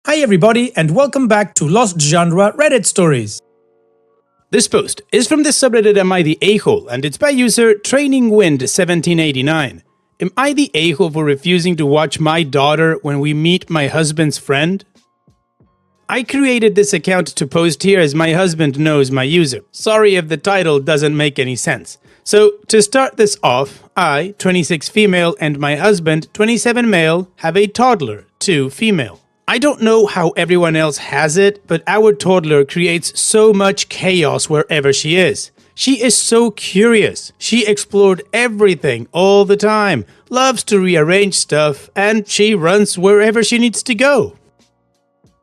Hi everybody and welcome back to Lost Genre Reddit Stories. This post is from the subreddit Am I the A-hole and it's by user TrainingWind1789. Am I the a-hole for refusing to watch my daughter when we meet my husband's friend? I created this account to post here as my husband knows my user. Sorry if the title doesn't make any sense. So, to start this off, I, 26 female, and my husband, 27 male, have a toddler, 2 female. I don't know how everyone else has it, but our toddler creates so much chaos wherever she is. She is so curious. She explored everything all the time, loves to rearrange stuff, and she runs wherever she needs to go.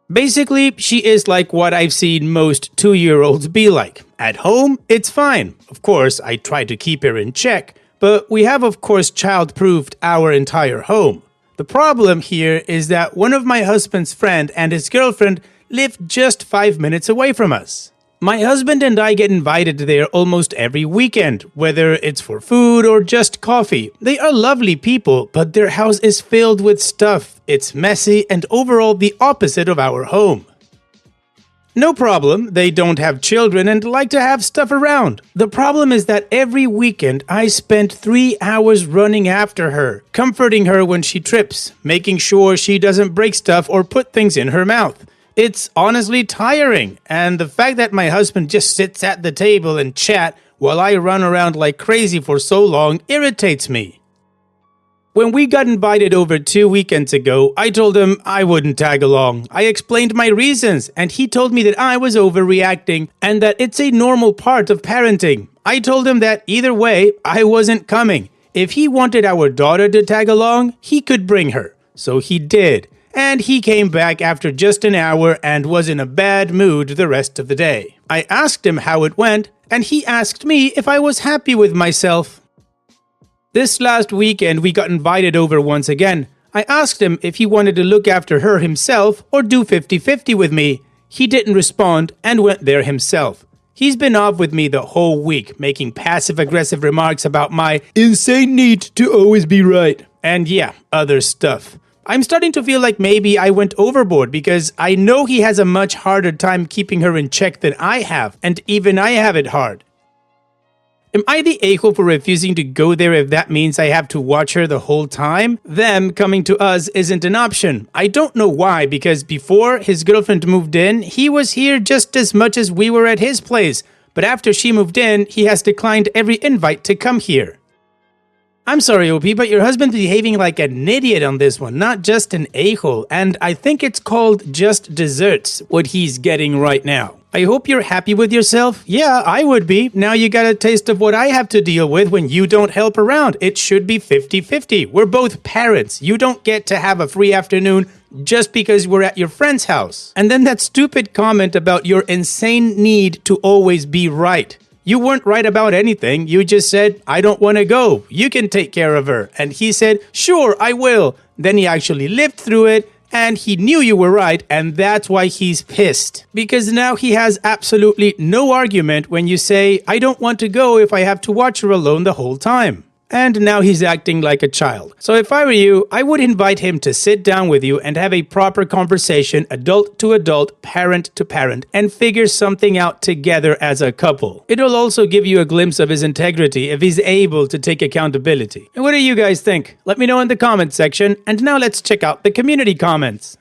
Basically, she is like what I've seen most 2-year-olds be like. At home, it's fine. Of course, I try to keep her in check, but we have of course child-proofed our entire home. The problem here is that one of my husband's friend and his girlfriend live just 5 minutes away from us. My husband and I get invited there almost every weekend, whether it's for food or just coffee. They are lovely people, but their house is filled with stuff. It's messy and overall the opposite of our home. No problem, they don't have children and like to have stuff around. The problem is that every weekend I spend 3 hours running after her, comforting her when she trips, making sure she doesn't break stuff or put things in her mouth. It's honestly tiring, and the fact that my husband just sits at the table and chat while I run around like crazy for so long irritates me. When we got invited over 2 weekends ago, I told him I wouldn't tag along. I explained my reasons, and he told me that I was overreacting and that it's a normal part of parenting. I told him that either way, I wasn't coming. If he wanted our daughter to tag along, he could bring her. So he did. And he came back after just an hour and was in a bad mood the rest of the day. I asked him how it went, and he asked me if I was happy with myself. This last weekend, we got invited over once again. I asked him if he wanted to look after her himself or do 50-50 with me. He didn't respond and went there himself. He's been off with me the whole week, making passive-aggressive remarks about my insane need to always be right. And yeah, other stuff. I'm starting to feel like maybe I went overboard because I know he has a much harder time keeping her in check than I have, and even I have it hard. Am I the a-hole for refusing to go there if that means I have to watch her the whole time? Them coming to us isn't an option. I don't know why, because before his girlfriend moved in, he was here just as much as we were at his place. But after she moved in, he has declined every invite to come here. I'm sorry, OP, but your husband's behaving like an idiot on this one, not just an a-hole, and I think it's called just desserts, what he's getting right now. I hope you're happy with yourself. Yeah, I would be. Now you got a taste of what I have to deal with when you don't help around. It should be 50-50. We're both parents. You don't get to have a free afternoon just because we're at your friend's house. And then that stupid comment about your insane need to always be right. You weren't right about anything. You just said, I don't want to go. You can take care of her. And he said, sure, I will. Then he actually lived through it. And he knew you were right, and that's why he's pissed. Because now he has absolutely no argument when you say, I don't want to go if I have to watch her alone the whole time. And now he's acting like a child. So if I were you, I would invite him to sit down with you and have a proper conversation, adult to adult, parent to parent, and figure something out together as a couple. It'll also give you a glimpse of his integrity if he's able to take accountability. And what do you guys think? Let me know in the comments section, and now let's check out the community comments.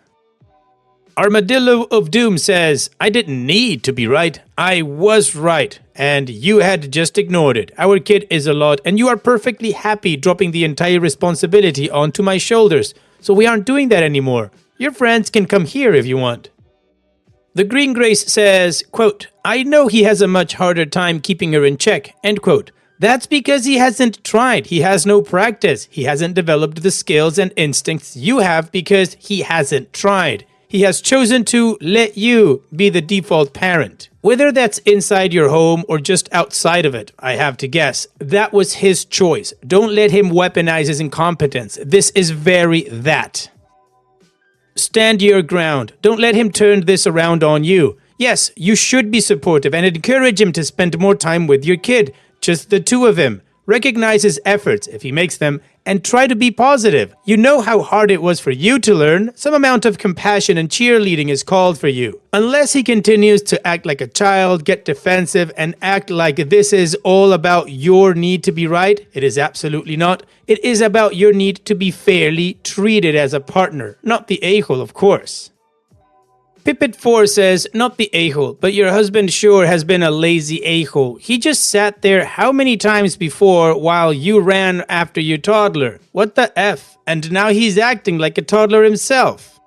Armadillo of Doom says, I didn't need to be right. I was right. And you had just ignored it. Our kid is a lot, and you are perfectly happy dropping the entire responsibility onto my shoulders. So we aren't doing that anymore. Your friends can come here if you want. The Green Grace says, quote, I know he has a much harder time keeping her in check, end quote. That's because he hasn't tried. He has no practice. He hasn't developed the skills and instincts you have because he hasn't tried. He has chosen to let you be the default parent. Whether that's inside your home or just outside of it, I have to guess. That was his choice. Don't let him weaponize his incompetence. This is very that. Stand your ground. Don't let him turn this around on you. Yes, you should be supportive and encourage him to spend more time with your kid. Just the two of him. Recognize his efforts if he makes them and try to be positive. You know how hard it was for you to learn. Some amount of compassion and cheerleading is called for you. Unless he continues to act like a child, get defensive, and act like this is all about your need to be right, it is absolutely not. It is about your need to be fairly treated as a partner, not the a-hole, of course. Pipit4 says, not the a-hole, but your husband sure has been a lazy a-hole. He just sat there how many times before while you ran after your toddler? What the F? And now he's acting like a toddler himself.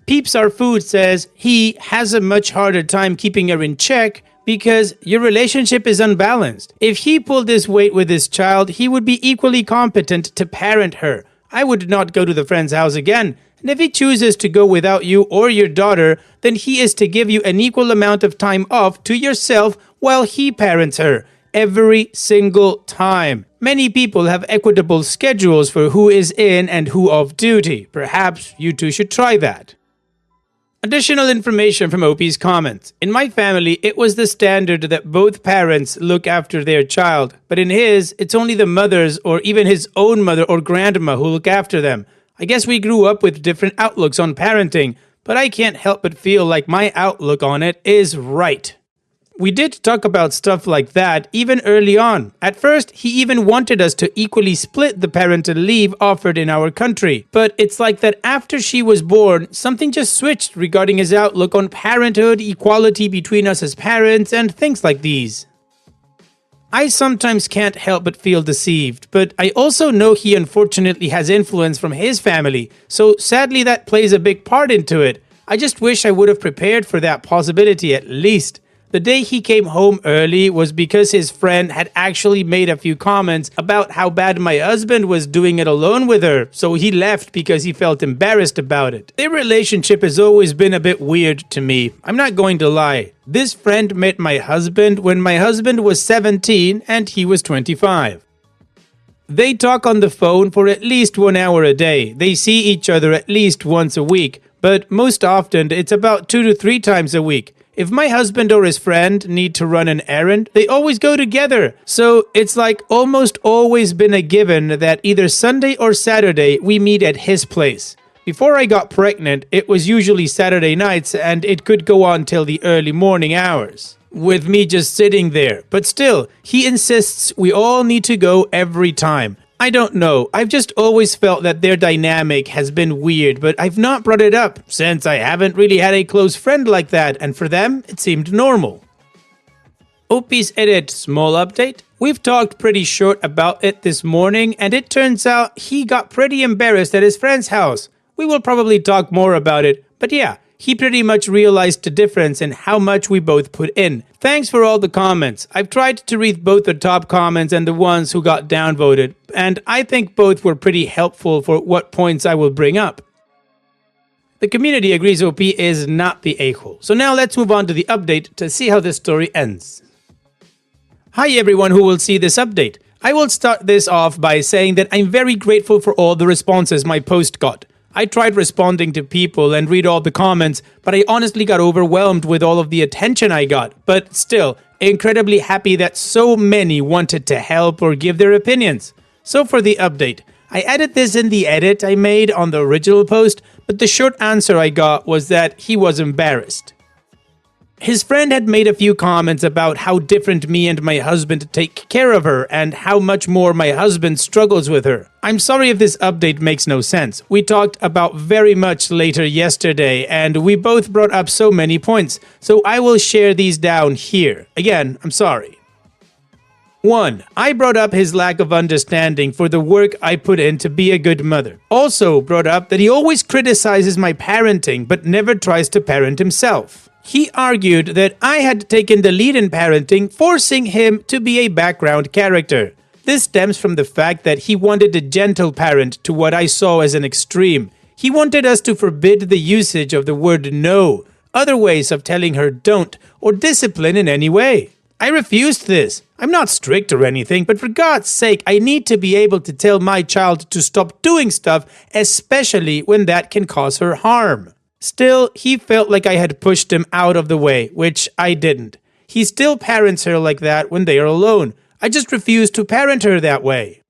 Peeps Our Food says, he has a much harder time keeping her in check because your relationship is unbalanced. If he pulled this weight with his child, he would be equally competent to parent her. I would not go to the friend's house again. And if he chooses to go without you or your daughter, then he is to give you an equal amount of time off to yourself while he parents her. Every single time. Many people have equitable schedules for who is in and who off duty. Perhaps you two should try that. Additional information from OP's comments. In my family, it was the standard that both parents look after their child. But in his, it's only the mothers or even his own mother or grandma who look after them. I guess we grew up with different outlooks on parenting, but I can't help but feel like my outlook on it is right. We did talk about stuff like that even early on. At first, he even wanted us to equally split the parental leave offered in our country. But it's like that after she was born, something just switched regarding his outlook on parenthood, equality between us as parents, and things like these. I sometimes can't help but feel deceived, but I also know he unfortunately has influence from his family, so sadly that plays a big part into it. I just wish I would have prepared for that possibility at least. The day he came home early was because his friend had actually made a few comments about how bad my husband was doing it alone with her, so he left because he felt embarrassed about it. Their relationship has always been a bit weird to me, I'm not going to lie. This friend met my husband when my husband was 17 and he was 25. They talk on the phone for at least 1 hour a day. They see each other at least once a week, but most often it's about 2 to 3 times a week. If my husband or his friend need to run an errand, they always go together. So it's like almost always been a given that either Sunday or Saturday we meet at his place. Before I got pregnant, it was usually Saturday nights and it could go on till the early morning hours, with me just sitting there. But still, he insists we all need to go every time. I don't know, I've just always felt that their dynamic has been weird, but I've not brought it up since I haven't really had a close friend like that, and for them, it seemed normal. OP's edit small update. We've talked pretty short about it this morning, and it turns out he got pretty embarrassed at his friend's house. We will probably talk more about it, but yeah, he pretty much realized the difference in how much we both put in. Thanks for all the comments. I've tried to read both the top comments and the ones who got downvoted, and I think both were pretty helpful for what points I will bring up. The community agrees OP is not the a-hole. So now let's move on to the update to see how this story ends. Hi everyone who will see this update. I will start this off by saying that I'm very grateful for all the responses my post got. I tried responding to people and read all the comments, but I honestly got overwhelmed with all of the attention I got. But still, incredibly happy that so many wanted to help or give their opinions. So for the update, I added this in the edit I made on the original post, but the short answer I got was that he was embarrassed. His friend had made a few comments about how different me and my husband take care of her and how much more my husband struggles with her. I'm sorry if this update makes no sense. We talked about very much later yesterday and we both brought up so many points, so I will share these down here. Again, I'm sorry. 1. I brought up his lack of understanding for the work I put in to be a good mother. Also brought up that he always criticizes my parenting but never tries to parent himself. He argued that I had taken the lead in parenting, forcing him to be a background character. This stems from the fact that he wanted a gentle parent to what I saw as an extreme. He wanted us to forbid the usage of the word no, other ways of telling her don't, or discipline in any way. I refused this. I'm not strict or anything, but for God's sake, I need to be able to tell my child to stop doing stuff, especially when that can cause her harm. Still, he felt like I had pushed him out of the way, which I didn't. He still parents her like that when they are alone. I just refuse to parent her that way.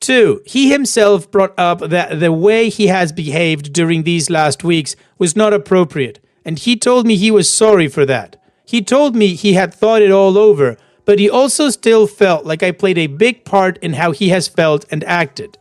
2. He himself brought up that the way he has behaved during these last weeks was not appropriate, and he told me he was sorry for that. He told me he had thought it all over, but he also still felt like I played a big part in how he has felt and acted.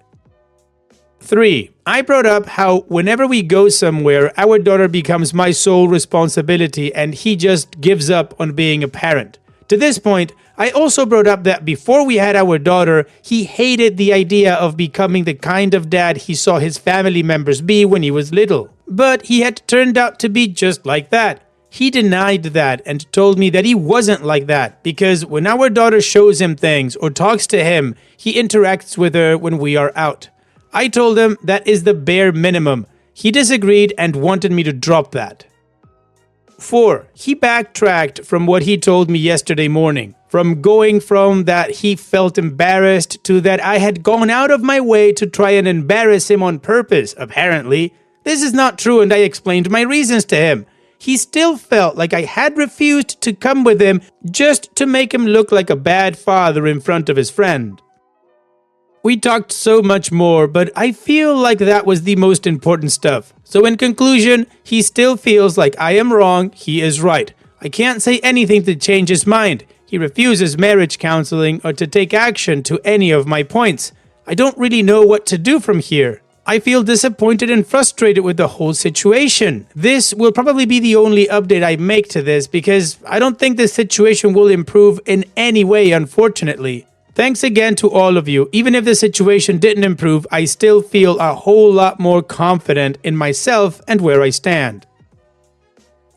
3. I brought up how whenever we go somewhere, our daughter becomes my sole responsibility and he just gives up on being a parent. To this point, I also brought up that before we had our daughter, he hated the idea of becoming the kind of dad he saw his family members be when he was little. But he had turned out to be just like that. He denied that and told me that he wasn't like that because when our daughter shows him things or talks to him, he interacts with her when we are out. I told him that is the bare minimum. He disagreed and wanted me to drop that. 4. He backtracked from what he told me yesterday morning, from going from that he felt embarrassed to that I had gone out of my way to try and embarrass him on purpose, apparently. This is not true and I explained my reasons to him. He still felt like I had refused to come with him just to make him look like a bad father in front of his friend. We talked so much more, but I feel like that was the most important stuff. So in conclusion, he still feels like I am wrong, he is right. I can't say anything to change his mind. He refuses marriage counseling or to take action to any of my points. I don't really know what to do from here. I feel disappointed and frustrated with the whole situation. This will probably be the only update I make to this because I don't think this situation will improve in any way, unfortunately. Thanks again to all of you. Even if the situation didn't improve, I still feel a whole lot more confident in myself and where I stand.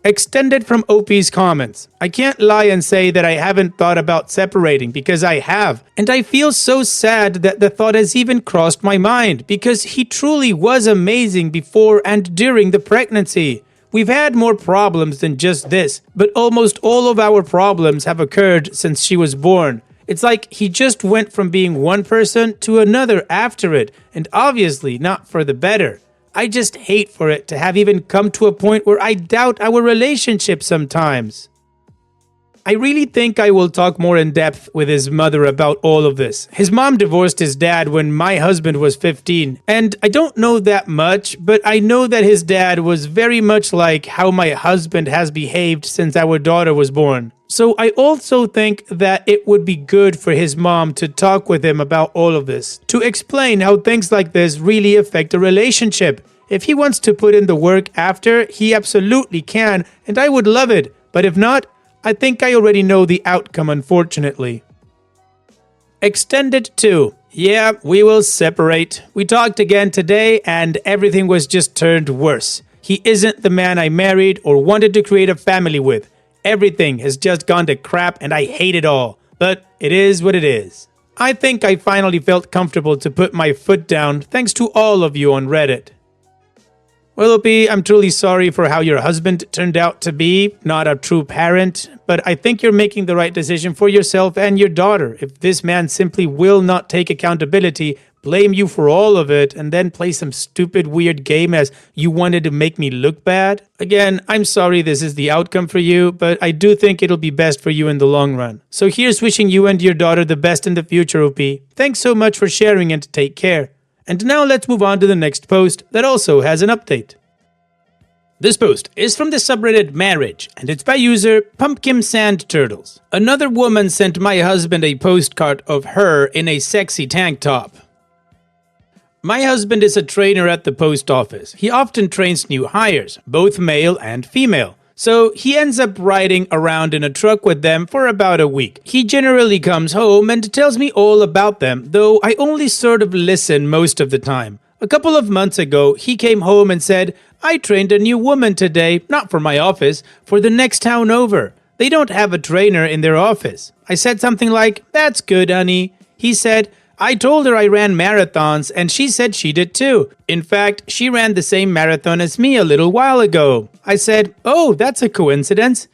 Extended from OP's comments. I can't lie and say that I haven't thought about separating because I have. And I feel so sad that the thought has even crossed my mind because he truly was amazing before and during the pregnancy. We've had more problems than just this, but almost all of our problems have occurred since she was born. It's like he just went from being one person to another after it, and obviously not for the better. I just hate for it to have even come to a point where I doubt our relationship sometimes. I really think I will talk more in depth with his mother about all of this. His mom divorced his dad when my husband was 15, and I don't know that much, but I know that his dad was very much like how my husband has behaved since our daughter was born. So I also think that it would be good for his mom to talk with him about all of this, to explain how things like this really affect a relationship. If he wants to put in the work after, he absolutely can, and I would love it. But if not, I think I already know the outcome, unfortunately. Extended 2. Yeah, we will separate. We talked again today, and everything was just turned worse. He isn't the man I married or wanted to create a family with. Everything has just gone to crap and I hate it all. But it is what it is. I think I finally felt comfortable to put my foot down thanks to all of you on Reddit. Well, OP, I'm truly sorry for how your husband turned out to be, not a true parent, but I think you're making the right decision for yourself and your daughter. If this man simply will not take accountability, blame you for all of it, and then play some stupid weird game as you wanted to make me look bad. Again, I'm sorry this is the outcome for you, but I do think it'll be best for you in the long run. So here's wishing you and your daughter the best in the future, OP. Thanks so much for sharing and take care. And now let's move on to the next post that also has an update. This post is from the subreddit Marriage, and it's by user Pumpkin Sand Turtles. Another woman sent my husband a postcard of her in a sexy tank top. My husband is a trainer at the post office. He often trains new hires, both male and female. So he ends up riding around in a truck with them for about a week. He generally comes home and tells me all about them, though I only sort of listen most of the time. A couple of months ago, he came home and said, "I trained a new woman today, not for my office, for the next town over. They don't have a trainer in their office." I said something like, "That's good, honey." He said, "I told her I ran marathons and she said she did too. In fact, she ran the same marathon as me a little while ago." I said, "Oh, that's a coincidence."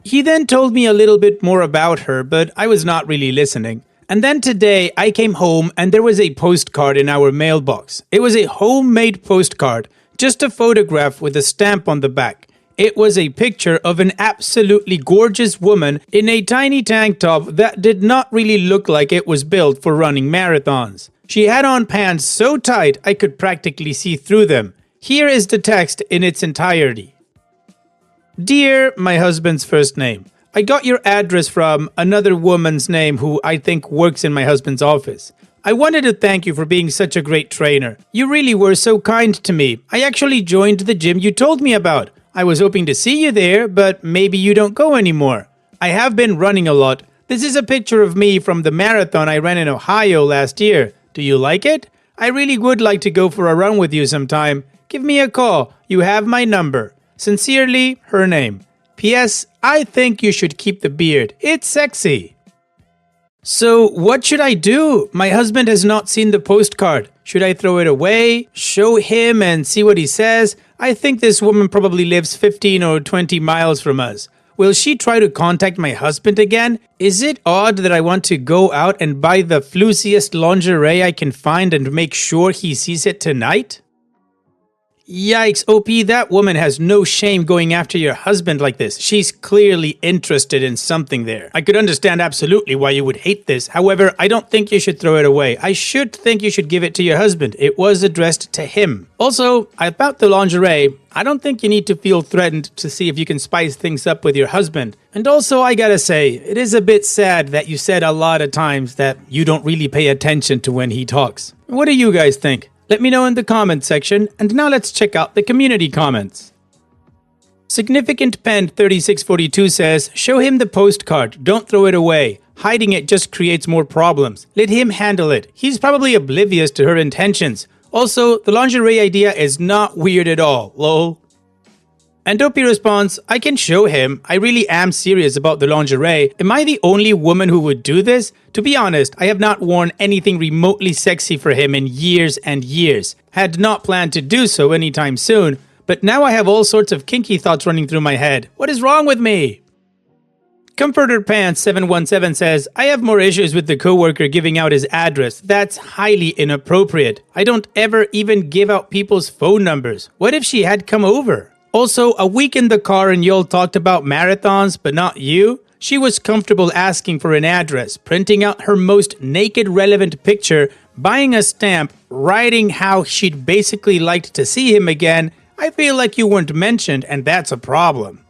He then told me a little bit more about her, but I was not really listening. And then today I came home and there was a postcard in our mailbox. It was a homemade postcard, just a photograph with a stamp on the back. It was a picture of an absolutely gorgeous woman in a tiny tank top that did not really look like it was built for running marathons. She had on pants so tight I could practically see through them. Here is the text in its entirety. Dear, my husband's first name. I got your address from another woman's name who I think works in my husband's office. I wanted to thank you for being such a great trainer. You really were so kind to me. I actually joined the gym you told me about. I was hoping to see you there, but maybe you don't go anymore. I have been running a lot. This is a picture of me from the marathon I ran in Ohio last year. Do you like it? I really would like to go for a run with you sometime. Give me a call. You have my number. Sincerely, her name. P.S. I think you should keep the beard. It's sexy. So, what should I do? My husband has not seen the postcard. Should I throw it away? Show him and see what he says? I think this woman probably lives 15 or 20 miles from us. Will she try to contact my husband again? Is it odd that I want to go out and buy the flusiest lingerie I can find and make sure he sees it tonight? Yikes, OP, that woman has no shame going after your husband like this. She's clearly interested in something there. I could understand absolutely why you would hate this. However, I don't think you should throw it away. I should think you should give it to your husband. It was addressed to him. Also, about the lingerie, I don't think you need to feel threatened to see if you can spice things up with your husband. And also, I gotta say, it is a bit sad that you said a lot of times that you don't really pay attention to when he talks. What do you guys think? Let me know in the comments section, and now let's check out the community comments. Significant Pen 3642 says, show him the postcard, don't throw it away. Hiding it just creates more problems. Let him handle it. He's probably oblivious to her intentions. Also, the lingerie idea is not weird at all, lol. And Dopey responds, I can show him. I really am serious about the lingerie. Am I the only woman who would do this? To be honest, I have not worn anything remotely sexy for him in years and years. Had not planned to do so anytime soon, but now I have all sorts of kinky thoughts running through my head. What is wrong with me? Comforter Pants 717 says, I have more issues with the coworker giving out his address. That's highly inappropriate. I don't ever even give out people's phone numbers. What if she had come over? Also, a week in the car and y'all talked about marathons, but not you? She was comfortable asking for an address, printing out her most naked relevant picture, buying a stamp, writing how she'd basically liked to see him again. I feel like you weren't mentioned, and that's a problem.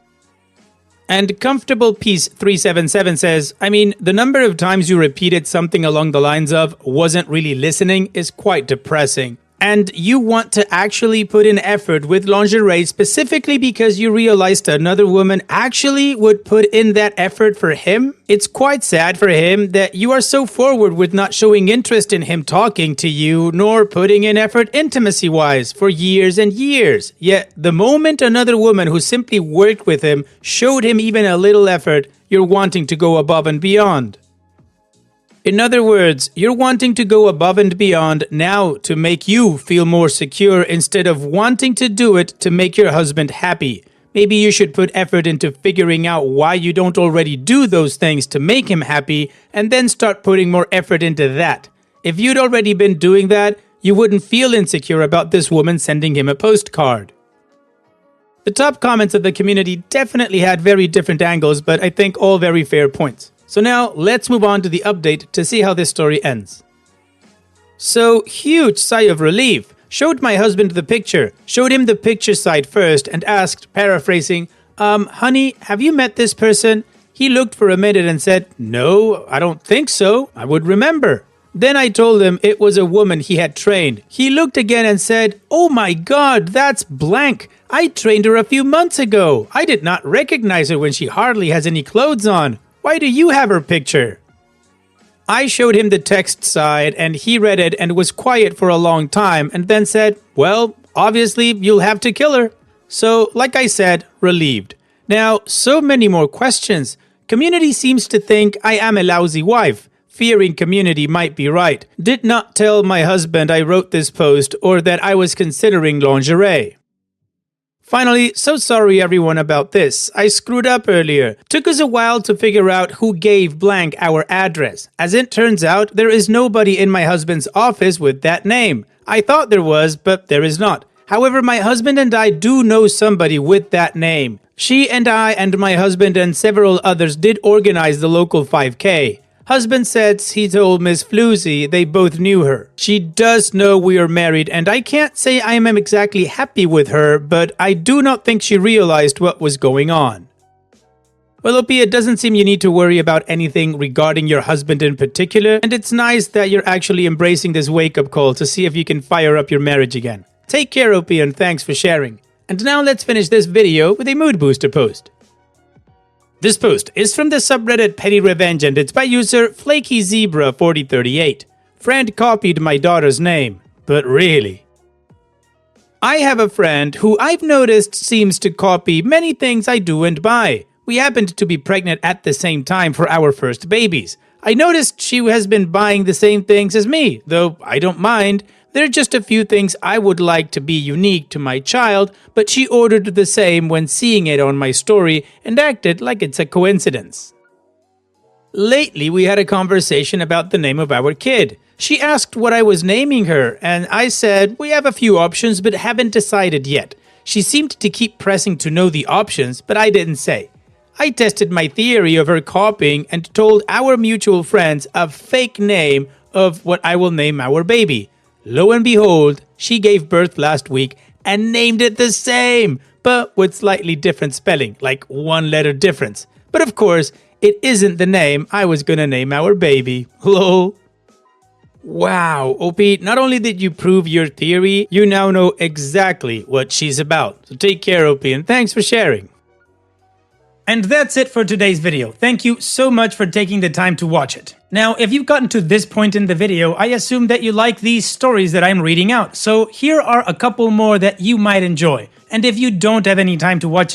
And Comfortable Peace 377 says, I mean, the number of times you repeated something along the lines of wasn't really listening is quite depressing. And you want to actually put in effort with lingerie specifically because you realized another woman actually would put in that effort for him? It's quite sad for him that you are so forward with not showing interest in him talking to you, nor putting in effort intimacy-wise for years and years. Yet, the moment another woman who simply worked with him showed him even a little effort, you're wanting to go above and beyond. In other words, you're wanting to go above and beyond now to make you feel more secure instead of wanting to do it to make your husband happy. Maybe you should put effort into figuring out why you don't already do those things to make him happy and then start putting more effort into that. If you'd already been doing that, you wouldn't feel insecure about this woman sending him a postcard. The top comments of the community definitely had very different angles, but I think all very fair points. So now, let's move on to the update to see how this story ends. So, huge sigh of relief. Showed my husband the picture. Showed him the picture side first and asked, paraphrasing, honey, have you met this person? He looked for a minute and said, no, I don't think so. I would remember. Then I told him it was a woman he had trained. He looked again and said, oh my God, that's blank. I trained her a few months ago. I did not recognize her when she hardly has any clothes on. Why do you have her picture? I showed him the text side and he read it and was quiet for a long time and then said, well, obviously you'll have to kill her. So, like I said, relieved. Now, so many more questions. Community seems to think I am a lousy wife. Fearing community might be right. Did not tell my husband I wrote this post or that I was considering lingerie. Finally, so sorry everyone about this. I screwed up earlier. Took us a while to figure out who gave blank our address. As it turns out, there is nobody in my husband's office with that name. I thought there was, but there is not. However, my husband and I do know somebody with that name. She and I and my husband and several others did organize the local 5K. Husband says he told Miss Floozy they both knew her. She does know we are married, and I can't say I am exactly happy with her, but I do not think she realized what was going on. Well, Opie, it doesn't seem you need to worry about anything regarding your husband in particular, and it's nice that you're actually embracing this wake-up call to see if you can fire up your marriage again. Take care, Opie, and thanks for sharing. And now let's finish this video with a mood booster post. This post is from the subreddit Petty Revenge and it's by user FlakyZebra4038. Friend copied my daughter's name, but really. I have a friend who I've noticed seems to copy many things I do and buy. We happened to be pregnant at the same time for our first babies. I noticed she has been buying the same things as me, though I don't mind. There are just a few things I would like to be unique to my child, but she ordered the same when seeing it on my story and acted like it's a coincidence. Lately, we had a conversation about the name of our kid. She asked what I was naming her, and I said, we have a few options but haven't decided yet. She seemed to keep pressing to know the options, but I didn't say. I tested my theory of her copying and told our mutual friends a fake name of what I will name our baby. Lo and behold, she gave birth last week and named it the same, but with slightly different spelling, like one letter difference. But of course, it isn't the name I was gonna name our baby. Lol. Wow, Opie, not only did you prove your theory, you now know exactly what she's about. So take care, Opie, and thanks for sharing. And that's it for today's video. Thank you so much for taking the time to watch it. Now, if you've gotten to this point in the video, I assume that you like these stories that I'm reading out. So here are a couple more that you might enjoy. And if you don't have any time to watch